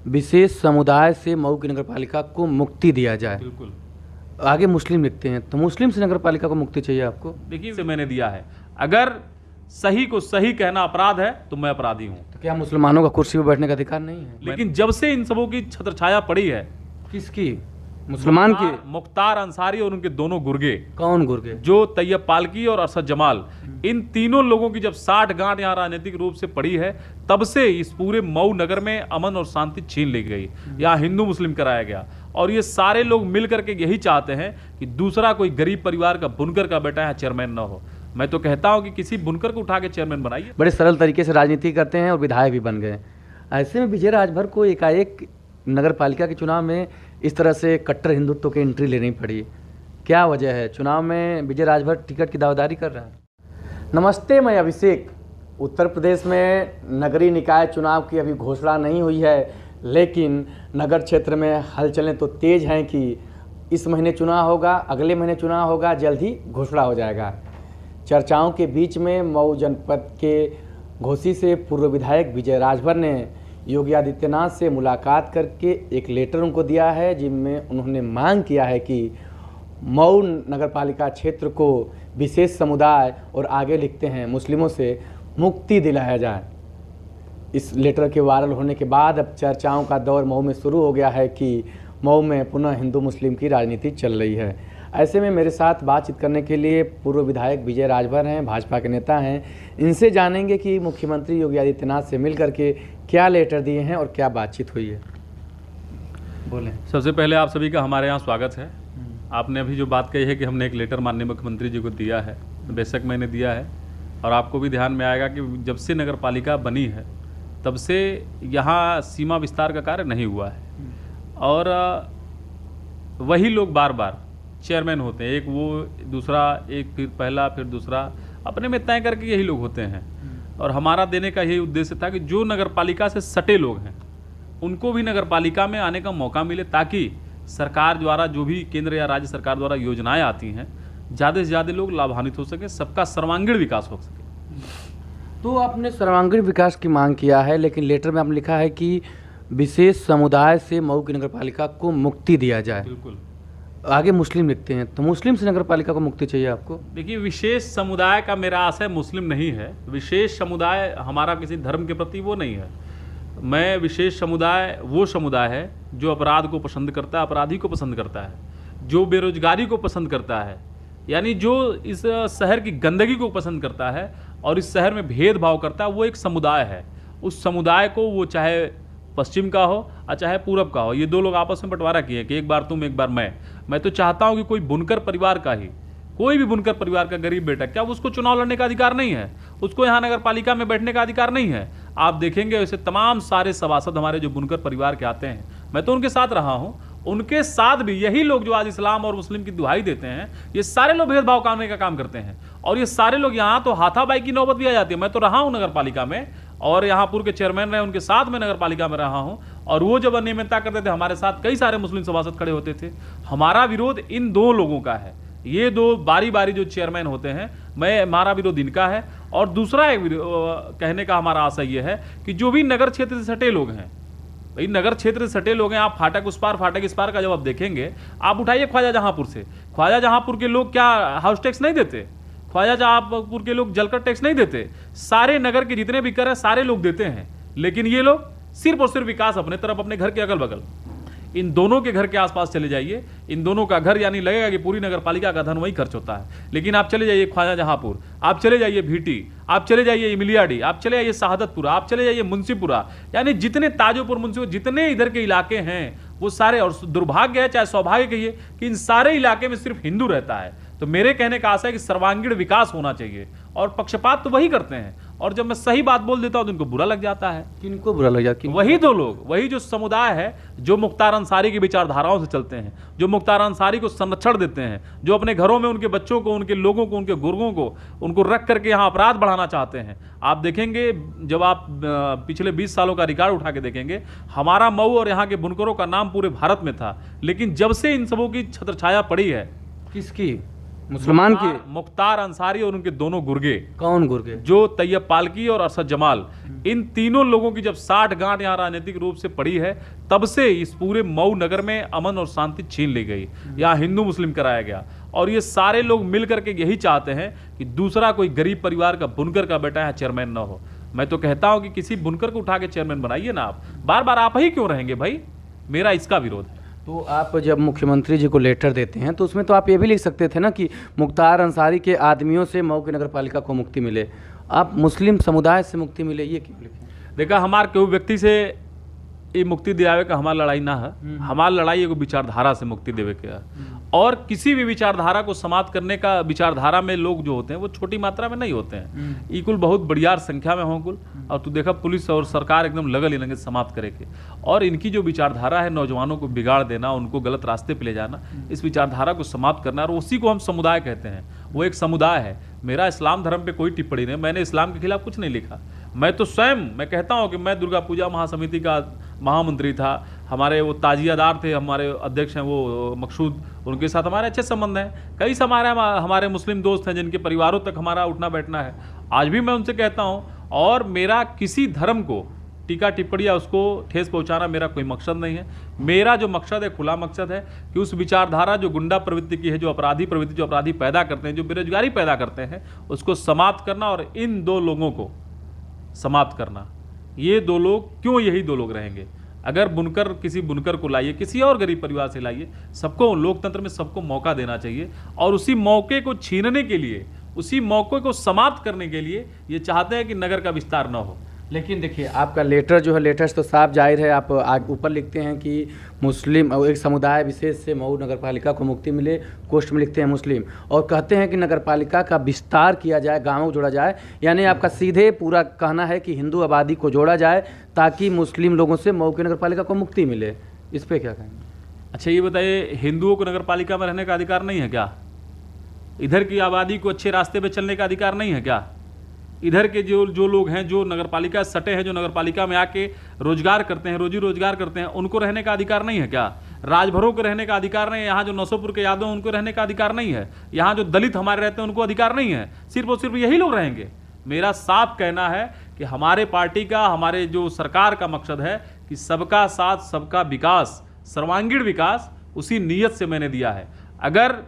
विशेष समुदाय से मऊ की नगरपालिका को मुक्ति दिया जाए। बिल्कुल। आगे मुस्लिम लिखते हैं, तो मुस्लिम से नगरपालिका को मुक्ति चाहिए आपको? देखिए, से मैंने दिया है, अगर सही को सही कहना अपराध है तो मैं अपराधी हूँ। तो क्या मुसलमानों का कुर्सी पर बैठने का अधिकार नहीं है? लेकिन जब से इन सबों की छत्रछाया पड़ी है, किसकी? मुसलमान की? मुख्तार अंसारी और उनके दोनों गुर्गे, कौन गुर्गे? जो तैयब पालकी और अरशद जमाल, इन तीनों लोगों की जब 60 गांठ यहाँ राजनीतिक रूप से पड़ी है, तब से इस पूरे मऊ नगर में अमन और शांति छीन ली गई। यहाँ हिंदू मुस्लिम कराया गया, और ये सारे लोग मिल करके यही चाहते हैं कि दूसरा कोई गरीब परिवार का बुनकर का बेटा यहाँ चेयरमैन न हो। मैं तो कहता हूँ कि किसी बुनकर को उठा के चेयरमैन बनाइए। बड़े सरल तरीके से राजनीति करते हैं और विधायक भी बन गए। ऐसे में विजय राजभर को एकाएक नगर पालिका के चुनाव में इस तरह से कट्टर हिंदुत्व की एंट्री लेनी पड़ी, क्या वजह है? चुनाव में विजय राजभर टिकट की दावेदारी कर रहा है। नमस्ते, मैं अभिषेक। उत्तर प्रदेश में नगरीय निकाय चुनाव की अभी घोषणा नहीं हुई है, लेकिन नगर क्षेत्र में हलचलें तो तेज हैं कि इस महीने चुनाव होगा, अगले महीने चुनाव होगा, जल्द ही घोषणा हो जाएगा। चर्चाओं के बीच में मऊ जनपद के घोसी से पूर्व विधायक विजय राजभर ने योगी आदित्यनाथ से मुलाकात करके एक लेटर उनको दिया है, जिनमें उन्होंने मांग किया है कि मऊ नगरपालिका क्षेत्र को विशेष समुदाय और आगे लिखते हैं मुस्लिमों से मुक्ति दिलाया जाए। इस लेटर के वायरल होने के बाद अब चर्चाओं का दौर मऊ में शुरू हो गया है कि मऊ में पुनः हिंदू मुस्लिम की राजनीति चल रही है। ऐसे में मेरे साथ बातचीत करने के लिए पूर्व विधायक विजय राजभर हैं, भाजपा के नेता हैं। इनसे जानेंगे कि मुख्यमंत्री योगी आदित्यनाथ से मिल करके क्या लेटर दिए हैं और क्या बातचीत हुई है। बोलें। सबसे पहले आप सभी का हमारे यहाँ स्वागत है। आपने अभी जो बात कही है कि हमने एक लेटर माननीय मुख्यमंत्री जी को दिया है, बेशक मैंने दिया है, और आपको भी ध्यान में आएगा कि जब से नगर पालिका बनी है तब से यहाँ सीमा विस्तार का कार्य नहीं हुआ है, और वही लोग बार बार चेयरमैन होते हैं, एक वो दूसरा, एक फिर पहला फिर दूसरा, अपने में तय करके यही लोग होते हैं। और हमारा देने का यही उद्देश्य था कि जो नगर पालिका से सटे लोग हैं उनको भी नगर पालिका में आने का मौका मिले, ताकि सरकार द्वारा जो भी केंद्र या राज्य सरकार द्वारा योजनाएं आती हैं ज़्यादा से ज़्यादा लोग लाभान्वित हो सके, सबका सर्वांगीण विकास हो सके। तो आपने सर्वांगीण विकास की मांग किया है, लेकिन लेटर में आपने लिखा है कि विशेष समुदाय से मऊ की नगरपालिका को मुक्ति दिया जाए। बिल्कुल। आगे मुस्लिम लिखते हैं, तो मुस्लिम से नगरपालिका को मुक्ति चाहिए आपको? देखिए, विशेष समुदाय का मेरा आशय मुस्लिम नहीं है। विशेष समुदाय हमारा किसी धर्म के प्रति वो नहीं है। मैं विशेष समुदाय वो समुदाय है जो अपराध को पसंद करता है, अपराधी को पसंद करता है, जो बेरोजगारी को पसंद करता है, यानी जो इस शहर की गंदगी को पसंद करता है और इस शहर में भेदभाव करता है, वो एक समुदाय है। उस समुदाय को, वो चाहे पश्चिम का हो और चाहे पूरब का हो, ये दो लोग आपस में बंटवारा किए कि एक बार तुम एक बार मैं तो चाहता हूं कि कोई बुनकर परिवार का ही, कोई भी बुनकर परिवार का गरीब बेटा, क्या उसको चुनाव लड़ने का अधिकार नहीं है? उसको यहाँ नगर पालिका में बैठने का अधिकार नहीं है? आप देखेंगे वैसे तमाम सारे सभासद हमारे जो बुनकर परिवार के आते हैं, मैं तो उनके साथ रहा हूँ, उनके साथ भी यही लोग जो आज इस्लाम और मुस्लिम की दुहाई देते हैं, ये सारे लोग भेदभाव करने का काम करते हैं। और ये सारे लोग यहाँ तो हाथापाई की नौबत भी आ जाती है। मैं तो रहा हूँ नगर पालिका में, और यहाँ पूर्व के चेयरमैन रहे, उनके साथ में नगर पालिका में रहा हूँ, और वो जब अनियमितता करते थे हमारे साथ कई सारे मुस्लिम सभासद खड़े होते थे। हमारा विरोध इन दो लोगों का है, ये दो बारी बारी जो चेयरमैन होते हैं, हमारा विरोध इनका है। और दूसरा एक कहने का हमारा आशय ये है कि जो भी नगर क्षेत्र से सटे लोग हैं, भाई नगर क्षेत्र से सटे लोग हैं, आप फाटक उस पार फाटक इस पार का जब आप देखेंगे, आप उठाइए ख्वाजा जहांपुर से, ख्वाजा जहांपुर के लोग क्या हाउस टैक्स नहीं देते? ख्वाजा जहांपुर के लोग जलकर टैक्स नहीं देते? सारे नगर के जितने भी कर हैं सारे लोग देते हैं, लेकिन ये लोग सिर्फ और सिर्फ विकास अपने तरफ, अपने घर के अगल बगल। इन दोनों के घर के आसपास चले जाइए, इन दोनों का घर यानी लगेगा कि पूरी नगर पालिका का धन वही खर्च होता है। लेकिन आप चले जाइए ख्वाजा जहांपुर, आप चले जाइए भीटी, आप चले जाइए इमिलियाडी, आप चले जाइए शहादतपुरा, आप चले जाइए मुंशीपुरा, यानी जितने ताजोपुर मुंशीपुर जितने इधर के इलाके हैं वो सारे, और दुर्भाग्य है चाहे सौभाग्य कहिए कि इन सारे इलाके में सिर्फ हिंदू रहता है। तो मेरे कहने का आशा है कि सर्वांगीण विकास होना चाहिए, और पक्षपात तो वही करते हैं, और जब मैं सही बात बोल देता हूं तो उनको बुरा लग जाता है। किनको बुरा लग जाता है? वही दो लोग, वही जो समुदाय है जो मुख्तार अंसारी की विचारधाराओं से चलते हैं, जो मुख्तार अंसारी को संरक्षण देते हैं, जो अपने घरों में उनके बच्चों को, उनके लोगों को, उनके गुर्गों को उनको रख करके यहाँ अपराध बढ़ाना चाहते हैं। आप देखेंगे, जब आप पिछले 20 सालों का रिकॉर्ड उठा के देखेंगे, हमारा मऊ और यहाँ के बुनकरों का नाम पूरे भारत में था, लेकिन जब से इन सबों की छत्रछाया पड़ी है। किसकी? मुसलमान की? मुख्तार अंसारी और उनके दोनों गुर्गे, कौन गुर्गे? जो तैयब पालकी और अरशद जमाल, इन तीनों लोगों की जब 60 गांठ यहाँ राजनीतिक रूप से पड़ी है, तब से इस पूरे मऊ नगर में अमन और शांति छीन ली गई। यहाँ हिंदू मुस्लिम कराया गया, और ये सारे लोग मिल करके यही चाहते हैं कि दूसरा कोई गरीब परिवार का बुनकर का बेटा यहाँ चेयरमैन ना हो। मैं तो कहता हूं कि किसी बुनकर को उठा के चेयरमैन बनाइए ना, आप बार बार आप ही क्यों रहेंगे भाई? मेरा इसका विरोध है। तो आप जब मुख्यमंत्री जी को लेटर देते हैं तो उसमें तो आप ये भी लिख सकते थे ना कि मुख्तार अंसारी के आदमियों से मऊ की नगर पालिका को मुक्ति मिले, आप मुस्लिम समुदाय से मुक्ति मिले, ये क्यों लिखे? देखा, हमार केहू व्यक्ति से ये मुक्ति दिलावे का हमार लड़ाई ना है। हमार लड़ाई एगो विचारधारा से मुक्ति देवे के है, और किसी भी विचारधारा को समाप्त करने का, विचारधारा में लोग जो होते हैं वो छोटी मात्रा में नहीं होते हैं, ई कुल बहुत बढ़ियार संख्या में हों कुल। और तू देखा पुलिस और सरकार एकदम लगल इन्हें समाप्त करे के, और इनकी जो विचारधारा है नौजवानों को बिगाड़ देना, उनको गलत रास्ते पे ले जाना, इस विचारधारा को समाप्त करना, और उसी को हम समुदाय कहते हैं। वो एक समुदाय है। मेरा इस्लाम धर्म पे कोई टिप्पणी नहीं, मैंने इस्लाम के खिलाफ कुछ नहीं लिखा। मैं तो स्वयं मैं कहता हूँ कि मैं दुर्गा पूजा महासमिति का महामंत्री था, हमारे वो ताजियादार थे, हमारे अध्यक्ष हैं वो मकसूद, उनके साथ हमारे अच्छे संबंध हैं। कई हमारे मुस्लिम दोस्त हैं जिनके परिवारों तक हमारा उठना बैठना है, आज भी मैं उनसे कहता हूँ। और मेरा किसी धर्म को टीका टिप्पणी या उसको ठेस पहुंचाना मेरा कोई मकसद नहीं है। मेरा जो मकसद है, खुला मकसद है कि उस विचारधारा जो गुंडा प्रवृत्ति की है, जो अपराधी प्रवृत्ति, जो अपराधी पैदा करते हैं, जो बेरोजगारी पैदा करते हैं, उसको समाप्त करना, और इन दो लोगों को समाप्त करना। ये दो लोग क्यों, यही दो लोग रहेंगे। अगर बुनकर, किसी बुनकर को लाइए, किसी और गरीब परिवार से लाइए, सबको लोकतंत्र में सबको मौका देना चाहिए, और उसी मौके को छीनने के लिए, उसी मौके को समाप्त करने के लिए ये चाहते हैं कि नगर का विस्तार न हो। लेकिन देखिए, आपका लेटर जो है, लेटर्स तो साफ जाहिर है, आप आग ऊपर लिखते हैं कि मुस्लिम एक समुदाय विशेष से मऊ नगर पालिका को मुक्ति मिले, कोष्ट में लिखते हैं मुस्लिम, और कहते हैं कि नगर पालिका का विस्तार किया जाए, गाँवों को जोड़ा जाए। यानी आपका सीधे पूरा कहना है कि हिंदू आबादी को जोड़ा जाए ताकि मुस्लिम लोगों से मऊ की नगर पालिका को मुक्ति मिले। इस पर क्या कहेंगे? अच्छा ये बताइए, हिंदुओं को नगर पालिका में रहने का अधिकार नहीं है क्या? इधर की आबादी को अच्छे रास्ते पे चलने का अधिकार नहीं है क्या? इधर के जो लोग हैं, जो नगर पालिका सटे हैं, जो नगर पालिका में आके रोजगार करते हैं, रोजी रोजगार करते हैं, उनको रहने का अधिकार नहीं है क्या? राजभरों को रहने का अधिकार नहीं है? यहाँ जो नौसोपुर के यादव उनको रहने का अधिकार नहीं है? यहाँ जो दलित हमारे रहते हैं उनको अधिकार नहीं है? सिर्फ और सिर्फ यही लोग रहेंगे? मेरा साफ कहना है कि हमारे पार्टी का, हमारे जो सरकार का मकसद है कि सबका साथ, सबका विकास, सर्वांगीण विकास, उसी नीयत से मैंने दिया है। अगर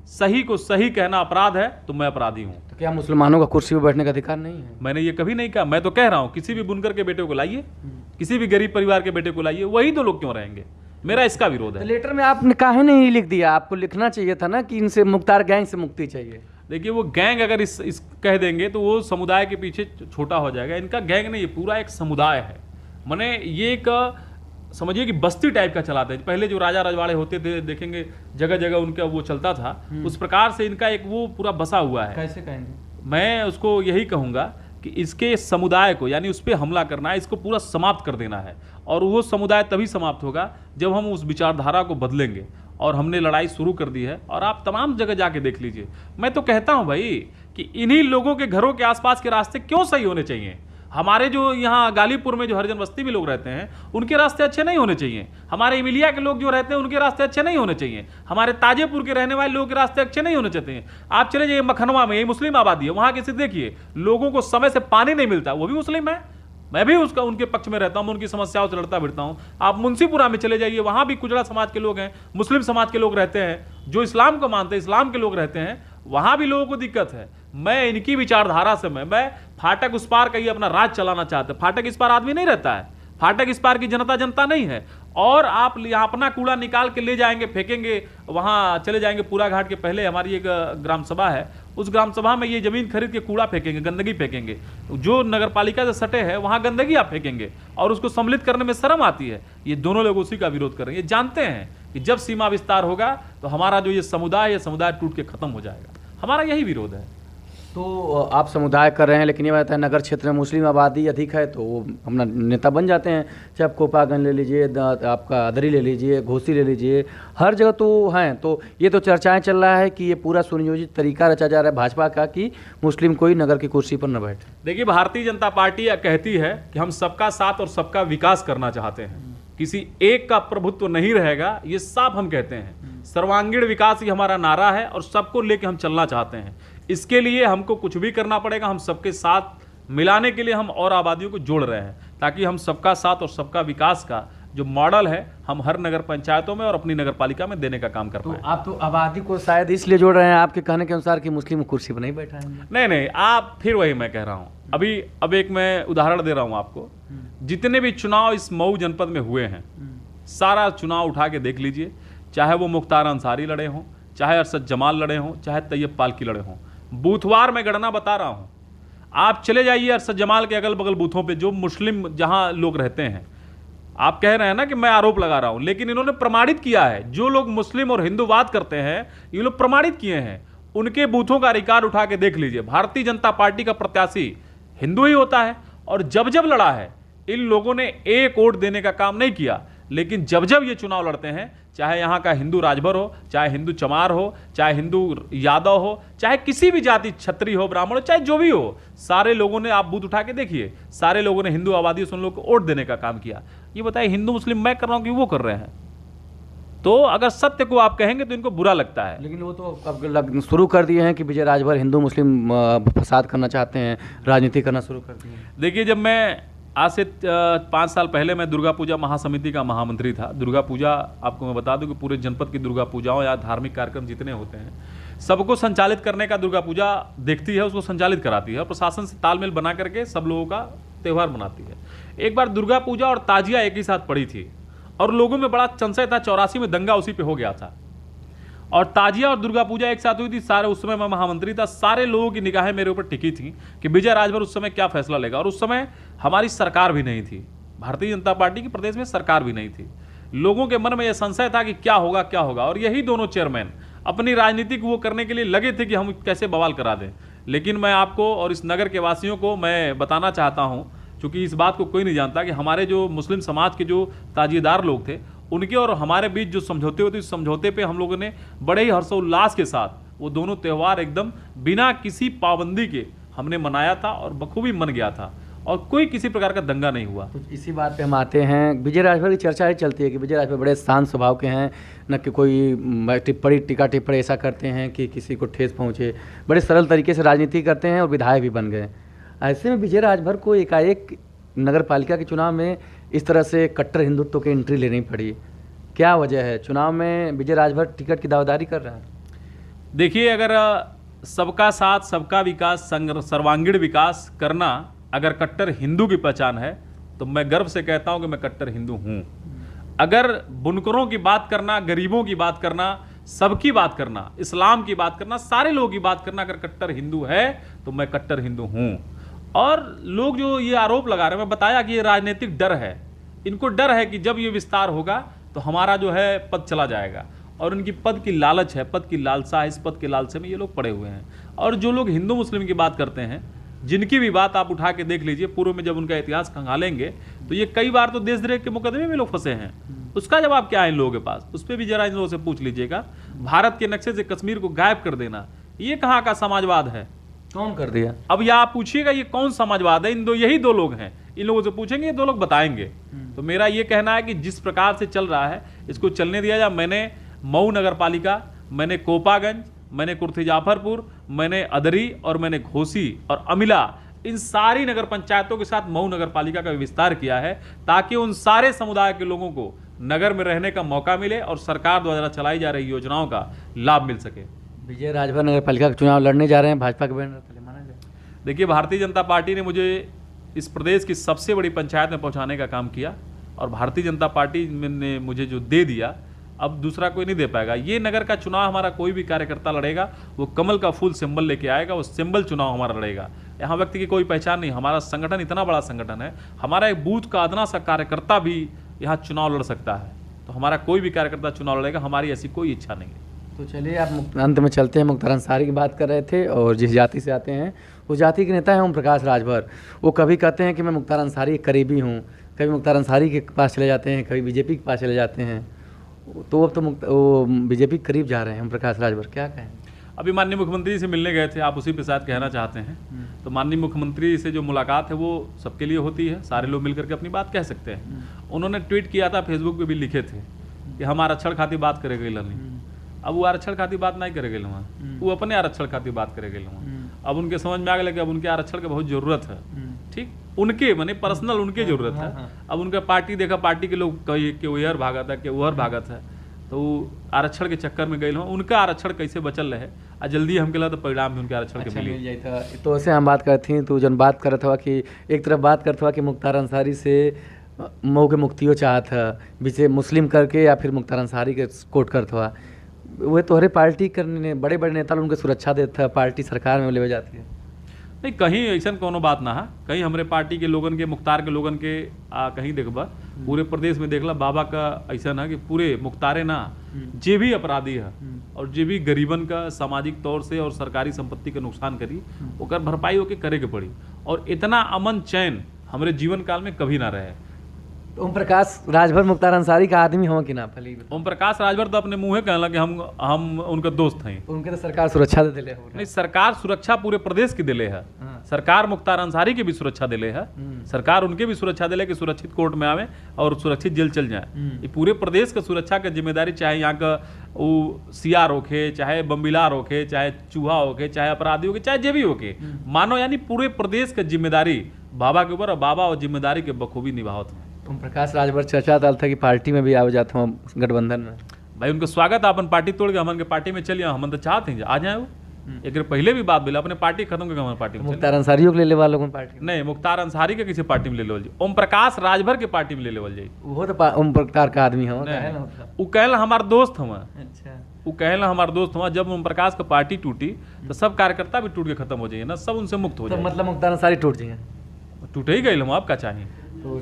सही को सही कहना अपराध है तो मैं अपराधी हूं। तो क्या मुसलमानों का कुर्सी पर बैठने का अधिकार नहीं है? मैंने ये कभी नहीं कहा। मैं तो कह रहा हूं किसी भी बुनकर के बेटे को लाइए, किसी भी गरीब परिवार के बेटे को लाइए, वही दो लोग क्यों रहेंगे? मेरा इसका विरोध है। तो लेटर में आपने काहे नहीं लिख दिया? आपको लिखना चाहिए था ना कि इनसे, मुख्तार गैंग से मुक्ति चाहिए। देखिए, वो गैंग अगर इस कह देंगे तो वो समुदाय के पीछे छोटा हो जाएगा। इनका गैंग नहीं, ये पूरा एक समुदाय है। माने ये एक समझिए कि बस्ती टाइप का चलाते हैं। पहले जो राजा रजवाड़े होते थे, देखेंगे जगह जगह उनका वो चलता था, उस प्रकार से इनका एक वो पूरा बसा हुआ है। कैसे कहेंगे? मैं उसको यही कहूँगा कि इसके समुदाय को, यानी उस पर हमला करना है, इसको पूरा समाप्त कर देना है। और वो समुदाय तभी समाप्त होगा जब हम उस विचारधारा को बदलेंगे। और हमने लड़ाई शुरू कर दी है, और आप तमाम जगह जाके देख लीजिए। मैं तो कहता हूँ भाई कि इन्हीं लोगों के घरों के आसपास के रास्ते क्यों सही होने चाहिए? हमारे जो यहाँ गालीपुर में जो हरिजन बस्ती में लोग रहते हैं, उनके रास्ते अच्छे नहीं होने चाहिए? हमारे इमिलिया के लोग जो रहते हैं, उनके रास्ते अच्छे नहीं होने चाहिए? हमारे ताजेपुर के रहने वाले लोगों के रास्ते अच्छे नहीं होने चाहिए? आप चले जाइए मखनवा में, ये मुस्लिम आबादी है, वहाँ के स्थिति देखिए, लोगों को समय से पानी नहीं मिलता, वो भी मुस्लिम है। मैं भी उनके पक्ष में रहता हूँ, उनकी समस्याओं से लड़ता फिरता हूँ। आप मुंशीपुरा में चले जाइए, वहाँ भी कुजड़ा समाज के लोग हैं, मुस्लिम समाज के लोग रहते हैं, जो इस्लाम को मानते हैं, इस्लाम के लोग रहते हैं, वहाँ भी लोगों को दिक्कत है। मैं इनकी विचारधारा से मैं फाटक उस पार का ही अपना राज चलाना चाहते। फाटक इस पार आदमी नहीं रहता है, फाटक इस पार की जनता नहीं है। और आप यहाँ अपना कूड़ा निकाल के ले जाएंगे, फेंकेंगे, वहाँ चले जाएंगे पूरा घाट के पहले हमारी एक ग्राम सभा है, उस ग्राम सभा में ये जमीन खरीद के कूड़ा फेंकेंगे, गंदगी फेंकेंगे। जो नगर पालिका से सटे है वहाँ गंदगी आप फेंकेंगे, और उसको सम्मिलित करने में शर्म आती है। ये दोनों लोग उसी का विरोध कर रहे हैं। ये जानते हैं कि जब सीमा विस्तार होगा तो हमारा जो ये समुदाय टूट के खत्म हो जाएगा। हमारा यही विरोध है। तो आप समुदाय कर रहे हैं, लेकिन ये बात है नगर क्षेत्र में मुस्लिम आबादी अधिक है तो वो अपना नेता बन जाते हैं। चाहे आप कोपागंज ले लीजिए, आपका अदरी ले लीजिए, घोसी ले लीजिए, हर जगह तो हैं। तो ये तो चर्चाएं चल रहा है कि ये पूरा सुनियोजित तरीका रचा जा रहा है भाजपा का कि मुस्लिम कोई नगर की कुर्सी पर न बैठे। देखिए, भारतीय जनता पार्टी कहती है कि हम सबका साथ और सबका विकास करना चाहते हैं, किसी एक का प्रभुत्व नहीं रहेगा, ये साफ हम कहते हैं। सर्वांगीण विकास ही हमारा नारा है और सबको लेके हम चलना चाहते हैं। इसके लिए हमको कुछ भी करना पड़ेगा, हम सबके साथ मिलाने के लिए हम और आबादियों को जोड़ रहे हैं, ताकि हम सबका साथ और सबका विकास का जो मॉडल है हम हर नगर पंचायतों में और अपनी नगर पालिका में देने का काम कर पाएं। आप तो आबादी को शायद इसलिए जोड़ रहे हैं आपके कहने के अनुसार कि मुस्लिम कुर्सी पर नहीं बैठा है। नहीं, आप फिर वही मैं कह रहा हूँ। अब एक मैं उदाहरण दे रहा हूँ आपको। जितने भी चुनाव इस मऊ जनपद में हुए हैं, सारा चुनाव उठा के देख लीजिए, चाहे वो मुख्तार अंसारी लड़े हों, चाहे अरशद जमाल लड़े हों, चाहे तैयब पालकी लड़े हों, बूथवार में गणना बता रहा हूँ। आप चले जाइए अरशद जमाल के अगल बगल बूथों पे, जो मुस्लिम जहाँ लोग रहते हैं। आप कह रहे हैं ना कि मैं आरोप लगा रहा हूं, लेकिन इन्होंने प्रमाणित किया है। जो लोग मुस्लिम और हिंदूवाद करते हैं, ये लोग प्रमाणित किए हैं। उनके बूथों का रिकॉर्ड उठा के देख लीजिए। भारतीय जनता पार्टी का प्रत्याशी हिंदू ही होता है, और जब जब लड़ा है इन लोगों ने एक वोट देने का काम नहीं किया। लेकिन जब जब ये चुनाव लड़ते हैं, चाहे यहाँ का हिंदू राजभर हो, चाहे हिंदू चमार हो, चाहे हिंदू यादव हो, चाहे किसी भी जाति, क्षत्रिय हो, ब्राह्मण हो, चाहे जो भी हो, सारे लोगों ने, आप बूथ उठा के देखिए, सारे लोगों ने हिंदू आबादी से उन लोगों को वोट देने का काम किया। ये बताइए हिंदू मुस्लिम मैं कर रहा हूँ कि वो कर रहे हैं? तो अगर सत्य को आप कहेंगे तो इनको बुरा लगता है। लेकिन वो तो अब शुरू कर दिए हैं कि विजय राजभर हिंदू मुस्लिम फसाद करना चाहते हैं, राजनीति करना शुरू कर दिए हैं। देखिए, जब मैं आज से 5 साल पहले मैं दुर्गा पूजा महासमिति का महामंत्री था। दुर्गा पूजा, आपको मैं बता दूं कि पूरे जनपद की दुर्गा पूजाओं या धार्मिक कार्यक्रम जितने होते हैं, सबको संचालित करने का दुर्गा पूजा देखती है, उसको संचालित कराती है और प्रशासन से तालमेल बना करके सब लोगों का त्यौहार मनाती है। एक बार दुर्गा पूजा और ताजिया एक ही साथ पड़ी थी और लोगों में बड़ा संशय था। 84 में दंगा उसी पे हो गया था और ताजिया और दुर्गा पूजा एक साथ हुई थी। सारे, उस समय मैं महामंत्री था, सारे लोगों की निगाहें मेरे ऊपर टिकी थी कि विजय राजभर उस समय क्या फैसला लेगा। और उस समय हमारी सरकार भी नहीं थी, भारतीय जनता पार्टी की प्रदेश में सरकार भी नहीं थी। लोगों के मन में यह संशय था कि क्या होगा क्या होगा, और यही दोनों चेयरमैन अपनी राजनीति को वो करने के लिए लगे थे कि हम कैसे बवाल करा दें। लेकिन मैं आपको और इस नगर के वासियों को मैं बताना चाहता हूँ, क्योंकि इस बात को कोई नहीं जानता, कि हमारे जो मुस्लिम समाज के जो ताजिएदार लोग थे, उनके और हमारे बीच जो समझौते होते, उस समझौते पे हम लोगों ने बड़े ही हर्षोल्लास के साथ वो दोनों त्यौहार एकदम बिना किसी पाबंदी के हमने मनाया था और बखूबी मन गया था और कोई किसी प्रकार का दंगा नहीं हुआ। तो इसी बात पे हम आते हैं। विजय राजभर की चर्चा ही चलती है कि विजय राजभर बड़े शांत स्वभाव के हैं, न कि कोई टिप्पणी ऐसा करते हैं कि किसी को ठेस पहुँचे। बड़े सरल तरीके से राजनीति करते हैं और विधायक भी बन गए। ऐसे में विजय राजभर को एकाएक नगर पालिका के चुनाव में इस तरह से कट्टर हिंदुत्व की एंट्री लेनी पड़ी, क्या वजह है? चुनाव में विजय राजभर टिकट की दावेदारी कर रहा है। देखिए, अगर सबका साथ, सबका विकास, सर्वांगीण विकास करना अगर कट्टर हिंदू की पहचान है, तो मैं गर्व से कहता हूं कि मैं कट्टर हिंदू हूं। अगर बुनकरों की बात करना, गरीबों की बात करना, सबकी बात करना, इस्लाम की बात करना, सारे लोगों की बात करना, अगर कट्टर हिंदू है तो मैं कट्टर हिंदू हूं। और लोग जो ये आरोप लगा रहे हैं, मैं बताया कि ये राजनीतिक डर है। इनको डर है कि जब ये विस्तार होगा तो हमारा जो है पद चला जाएगा, और उनकी पद की लालच है, पद की लालसा है। इस पद के लालसे में ये लोग पड़े हुए हैं। और जो लोग हिंदू मुस्लिम की बात करते हैं, जिनकी भी बात आप उठा के देख लीजिए, पूर्व में जब उनका इतिहास खंगालेंगे तो ये कई बार तो देशद्रोह के मुकदमे में लोग फंसे हैं। उसका जवाब क्या है इन लोगों के पास? उस पर भी जरा इन लोगों से पूछ लीजिएगा। भारत के नक्शे से कश्मीर को गायब कर देना, ये कहाँ का समाजवाद है? कौन कर दिया? अब यह आप पूछिएगा ये कौन समाजवाद है? यही दो लोग हैं। इन लोगों से पूछेंगे, ये दो लोग बताएंगे। तो मेरा ये कहना है कि जिस प्रकार से चल रहा है इसको चलने दिया जाए। मैंने मऊ नगर पालिका, मैंने कोपागंज, मैंने कुर्थी जाफरपुर, मैंने अदरी और मैंने घोसी और अमिला, इन सारी नगर पंचायतों के साथ मऊ नगर पालिका का विस्तार किया है, ताकि उन सारे समुदाय के लोगों को नगर में रहने का मौका मिले और सरकार द्वारा चलाई जा रही योजनाओं का लाभ मिल सके। विजय राजभर नगर पालिका का चुनाव लड़ने जा रहे हैं, भाजपा के बैनर तले माना जाए। देखिए, भारतीय जनता पार्टी ने मुझे इस प्रदेश की सबसे बड़ी पंचायत में पहुंचाने का काम किया, और भारतीय जनता पार्टी ने मुझे जो दे दिया, अब दूसरा कोई नहीं दे पाएगा। ये नगर का चुनाव हमारा कोई भी कार्यकर्ता लड़ेगा, वो कमल का फूल सिंबल लेके आएगा, वो सिंबल चुनाव हमारा लड़ेगा। यहाँ व्यक्ति की कोई पहचान नहीं। हमारा संगठन इतना बड़ा संगठन है, हमारा एक बूथ का अदना सा कार्यकर्ता भी यहाँ चुनाव लड़ सकता है। तो हमारा कोई भी कार्यकर्ता चुनाव लड़ेगा, हमारी ऐसी कोई इच्छा नहीं है। तो चलिए, आप अंत में चलते हैं। मुख्तार अंसारी की बात कर रहे थे, और जिस जाति से आते हैं उस जाति के नेता हैं ओम प्रकाश राजभर। वो कभी कहते हैं कि मैं मुख्तार अंसारी के करीबी हूँ, कभी मुख्तार अंसारी के पास चले जाते हैं, कभी बीजेपी के पास चले जाते हैं। तो अब तो वो बीजेपी के करीब जा रहे हैं ओम प्रकाश राजभर, क्या कहें? अभी माननीय मुख्यमंत्री से मिलने गए थे, आप उसी पे शायद कहना चाहते हैं। तो माननीय मुख्यमंत्री से जो मुलाकात है वो सबके लिए होती है, सारे लोग मिलकर के अपनी बात कह सकते हैं। उन्होंने ट्वीट किया था, फेसबुक पे भी लिखे थे कि हमारा छड़ खाती बात करेगा लनी। अब वो आरक्षण खातिर बात नहीं करे गए वहाँ, वो अपने आरक्षण खातिर बात करे गए वहाँ। अब उनके समझ में आ गया कि अब उनके आरक्षण के बहुत जरूरत है, ठीक, उनके माने पर्सनल उनके जरूरत है। अब उनका पार्टी देखा, पार्टी के लोग कही कि वो इधर भागा था, कि उधर भागा था, तो आरक्षण के चक्कर में गए हो। उनका आरक्षण कैसे बचल रहे आ जल्दी हमके लगा तो परिणाम भी उनके आरक्षण के मिल जाए था। तो ऐसे हम बात करती तो जन बात करत हुआ कि एक तरफ बात करत हुआ कि मुख्तार अंसारी से मऊ के मुक्तियों चाहत है, बीचे मुस्लिम करके या फिर मुख्तार अंसारी के कोट करत हुआ, वह तोहरे पार्टी करने बड़े बड़े नेता उनके सुरक्षा देता, पार्टी सरकार में ले जाती है। नहीं, कहीं ऐसा कोनो बात ना है, कहीं हमारे पार्टी के लोगन के, मुख्तार के लोगन के कहीं देखबा पूरे प्रदेश में देखला बाबा का ऐसा ना कि पूरे मुख्तारे ना, जे भी अपराधी है और जे भी गरीबन का सामाजिक तौर से और सरकारी संपत्ति का नुकसान करी, ओकर भरपाई होके करे के पड़ी। और इतना अमन चैन हमारे जीवन काल में कभी ना रहे। ओम प्रकाश राजभर मुख्तार अंसारी का आदमी हो कि ना फली? ओम प्रकाश राजभर तो अपने मुँहे कहला कि हम उनका दोस्त हैं। उनके तो सरकार सुरक्षा दे दिले हो। नहीं, सरकार सुरक्षा पूरे प्रदेश की दिले है। सरकार मुख्तार अंसारी की भी सुरक्षा दिले है, सरकार उनके भी सुरक्षा दिले कि सुरक्षित कोर्ट में आवे और सुरक्षित जेल चल जाए। ये पूरे प्रदेश का सुरक्षा की जिम्मेदारी, चाहे यहाँ का वो सियार होके, चाहे बम्बिलार होके, चाहे चूहा होके, चाहे अपराधी होके, चाहे जे भी होके, मानो यानी पूरे प्रदेश का जिम्मेदारी बाबा के ऊपर, और बाबा और जिम्मेदारी के बखूबी निभावत हैं। ओम प्रकाश राजभर चर्चा डाल था कि पार्टी में भी आ जाता हूँ गठबंधन में। भाई उनका स्वागत, अपन पार्टी तोड़ के हमन के पार्टी में चलिए, हम तो चाहते हैं आ जाए वो। एक पहले भी बात बोला, अपने पार्टी खत्म करके हमारे पार्टी में मुख्तार अंसारी को ले ले वालों पार्टी नहीं, मुख्तार अंसारी के किसी पार्टी में ले लेवल जाए, ओम प्रकाश राजभर के पार्टी में ले लेवल जाए। वो तो ओम प्रकाश का आदमी है, वो कहला हमार दोस्त हम। अच्छा, वो कहला हमार दोस्त हम। जब ओम प्रकाश का पार्टी टूटी तो सब कार्यकर्ता भी टूट के खत्म हो जाइए ना, सब उनसे मुक्त हो जाए। मतलब मुख्तार अंसारी टूट जाए, टूट ही गए हम, आप क्या चाहिए। तो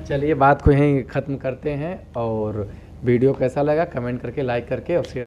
चलिए बात को यहीं ख़त्म करते हैं। और वीडियो कैसा लगा कमेंट करके, लाइक करके और शेयर